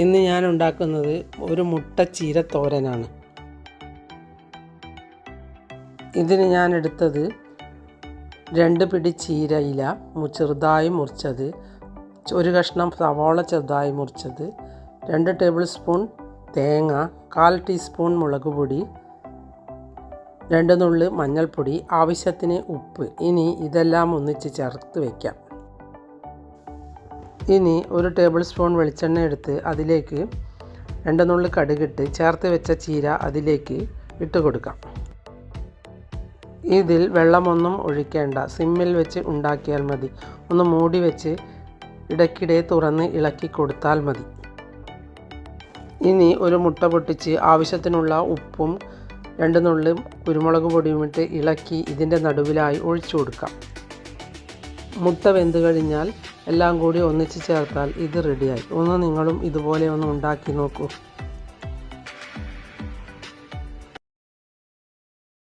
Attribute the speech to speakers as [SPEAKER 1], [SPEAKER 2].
[SPEAKER 1] ഇന്ന് ഞാൻ ഉണ്ടാക്കുന്നത് ഒരു മുട്ട ചീര തോരനാണ്. ഇതിന് ഞാൻ എടുത്തത് 2 പിടി ചീരയില ചെറുതായി മുറിച്ചത്, 1 കഷ്ണം സവാള ചെറുതായി മുറിച്ചത്, 2 ടേബിൾ സ്പൂൺ തേങ്ങ, 1/4 ടീസ്പൂൺ മുളക് പൊടി, 2 നുള്ള് മഞ്ഞൾപ്പൊടി, ആവശ്യത്തിന് ഉപ്പ്. ഇനി ഇതെല്ലാം ഒന്നിച്ച് ചേർത്ത് വയ്ക്കാം. ഇനി 1 ടേബിൾ സ്പൂൺ വെളിച്ചെണ്ണ എടുത്ത് അതിലേക്ക് 2 നുള്ള് കടുകിട്ട് ചേർത്ത് വെച്ച ചീര അതിലേക്ക് ഇട്ട് കൊടുക്കാം. ഇതിൽ വെള്ളമൊന്നും ഒഴിക്കേണ്ട, സിമ്മിൽ വെച്ച് ഉണ്ടാക്കിയാൽ മതി. ഒന്ന് മൂടി വെച്ച് ഇടയ്ക്കിടെ തുറന്ന് ഇളക്കി കൊടുത്താൽ മതി. ഇനി ഒരു മുട്ട പൊട്ടിച്ച് ആവശ്യത്തിനുള്ള ഉപ്പും 2 നുള്ളി കുരുമുളക് പൊടിയും ഇട്ട് ഇളക്കി ഇതിൻ്റെ നടുവിലായി ഒഴിച്ചു കൊടുക്കാം. മുട്ട വെന്ത് കഴിഞ്ഞാൽ എല്ലാം കൂടി ഒന്നിച്ച് ചേർത്താൽ ഇത് റെഡിയായി. നിങ്ങളും ഇതുപോലെ ഒന്ന് ഉണ്ടാക്കി നോക്കൂ.